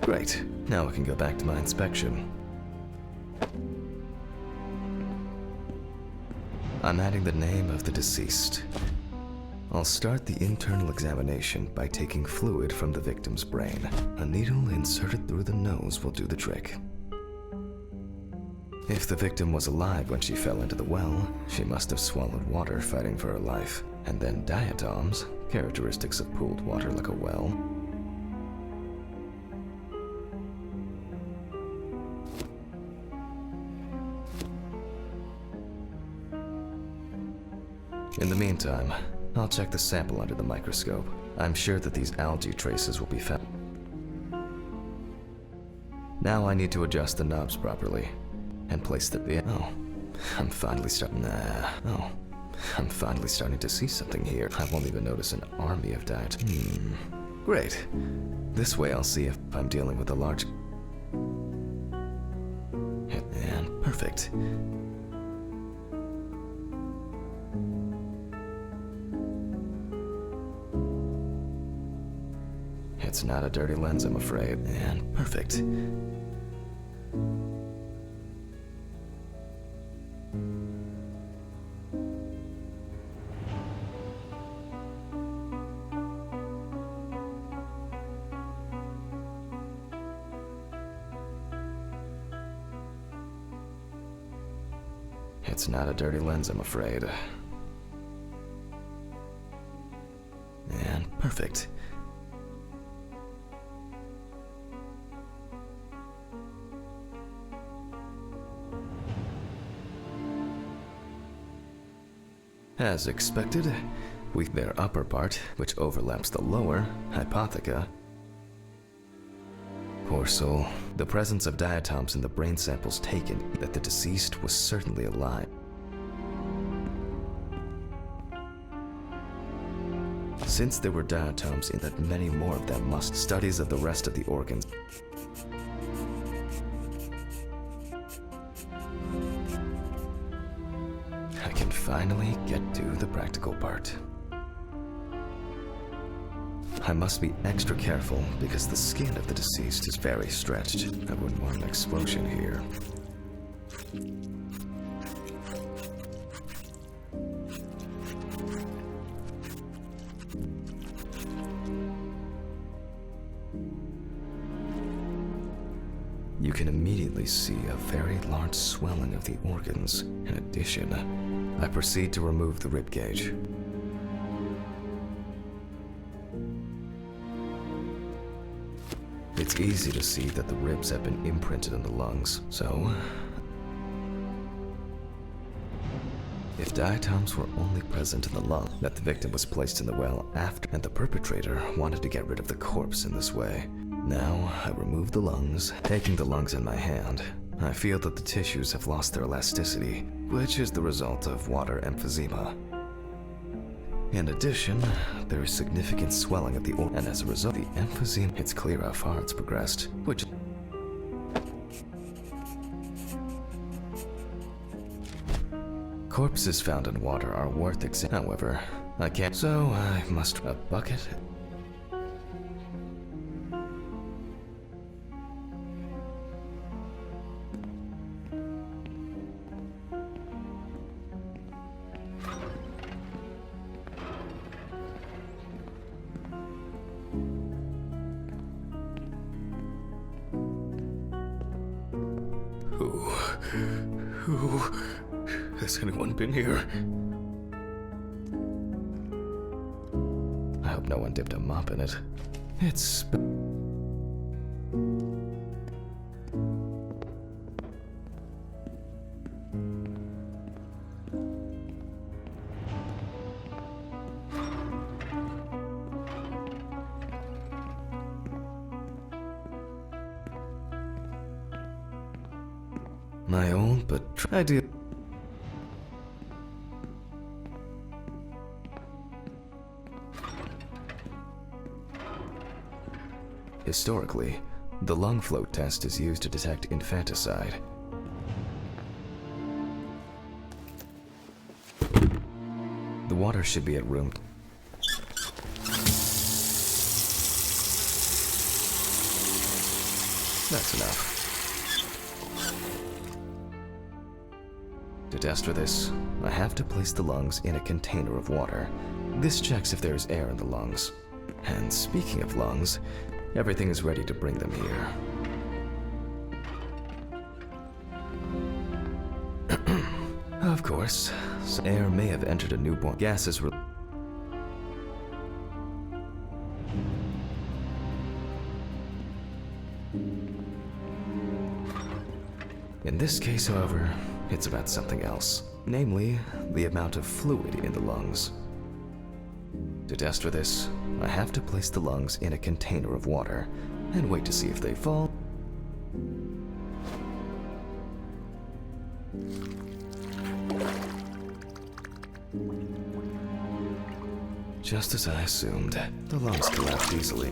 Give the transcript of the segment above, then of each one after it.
Great. Now I can go back to my inspection. I'm adding the name of the deceased. I'll start the internal examination by taking fluid from the victim's brain. A needle inserted through the nose will do the trick. If the victim was alive when she fell into the well, she must have swallowed water fighting for her life. And then diatoms, characteristics of pooled water like a well. In the meantime, I'll check the sample under the microscope. I'm sure that these algae traces will be found. Now I need to adjust the knobs properly and place the I'm finally starting to see something here. I won't even notice an army of diet. Great. This way I'll see if I'm dealing with a large... And perfect. It's not a dirty lens, I'm afraid. And perfect. It's not a dirty lens, I'm afraid. And perfect. As expected, with their upper part, which overlaps the lower, hypotheca. Poor soul. The presence of diatoms in the brain samples taken that the deceased was certainly alive. Since there were diatoms in that, many more of them must studies of the rest of the organs. I can finally get to the practical part. I must be extra careful because the skin of the deceased is very stretched. I wouldn't want an explosion here. You can immediately see a very large swelling of the organs. In addition, I proceed to remove the rib cage. It's easy to see that the ribs have been imprinted in the lungs, so... If diatoms were only present in the lung, that the victim was placed in the well after, and the perpetrator wanted to get rid of the corpse in this way. Now, I remove the lungs, taking the lungs in my hand. I feel that the tissues have lost their elasticity, which is the result of water emphysema. In addition, there is significant swelling of the organ, and as a result, the emphysema, it's clear how far it's progressed, which... Corpses found in water are worth examining. However, I can't, so I must... A bucket? Who has anyone been here? I hope no one dipped a mop in it. It's... my old, but I do. Historically, the lung float test is used to detect infanticide. The water should be at room. That's enough. To test for this, I have to place the lungs in a container of water. This checks if there is air in the lungs. And speaking of lungs, everything is ready to bring them here. Of course, air may have entered a newborn. Gases were. In this case, however, it's about something else. Namely, the amount of fluid in the lungs. To test for this, I have to place the lungs in a container of water and wait to see if they fall. Just as I assumed, the lungs collapsed easily.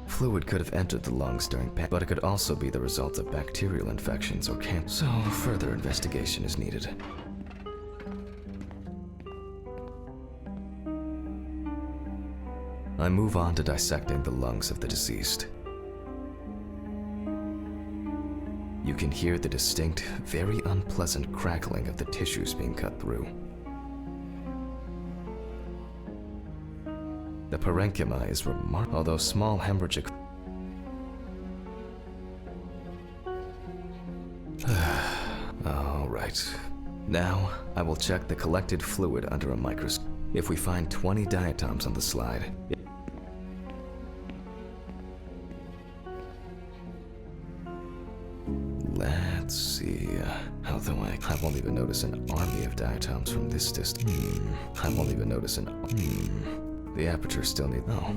Fluid could have entered the lungs during panic, but it could also be the result of bacterial infections or cancer, so further investigation is needed. I move on to dissecting the lungs of the deceased. You can hear the distinct, very unpleasant crackling of the tissues being cut through. The parenchyma is remarkable, although small hemorrhagic. All right. Now, I will check the collected fluid under a microscope. If we find 20 diatoms on the slide, let's see. Although I won't even notice an army of diatoms from this distance. I won't even notice an. The aperture still needs. Oh,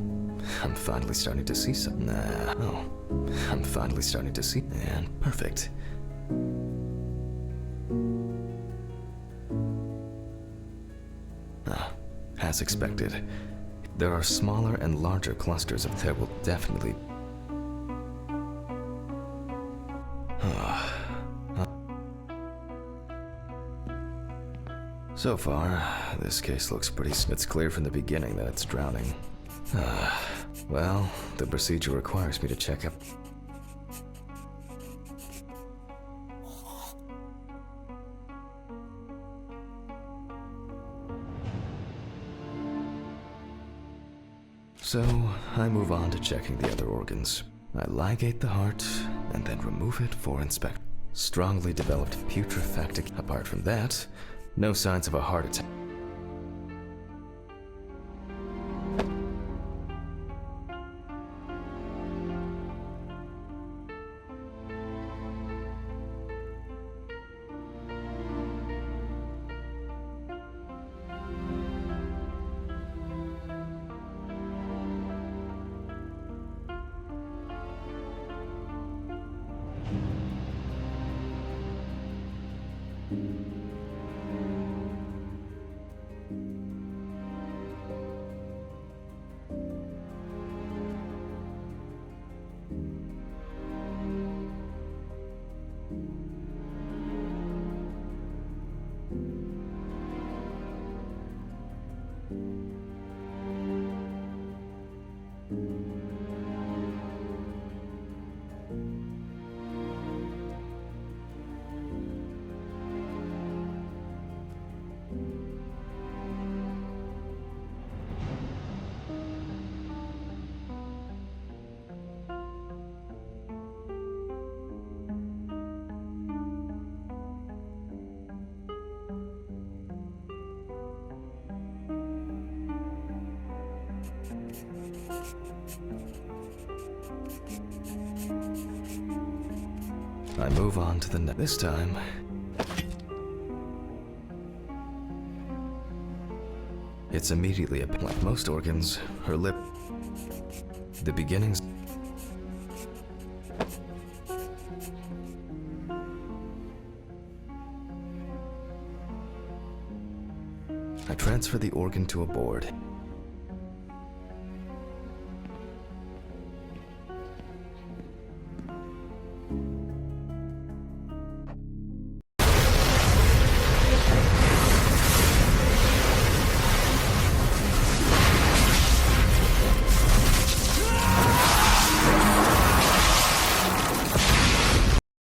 I'm finally starting to see something. Oh, I'm finally starting to see. And perfect. As expected, there are smaller and larger clusters of. There will definitely. So far, this case looks pretty. It's clear from the beginning that it's drowning. Well, the procedure requires me to check up. So, I move on to checking the other organs. I ligate the heart and then remove it for inspection. Strongly developed putrefactic. Apart from that, no signs of a heart attack. I move on to the next. This time, it's immediately like most organs, her lip, the beginnings. I transfer the organ to a board.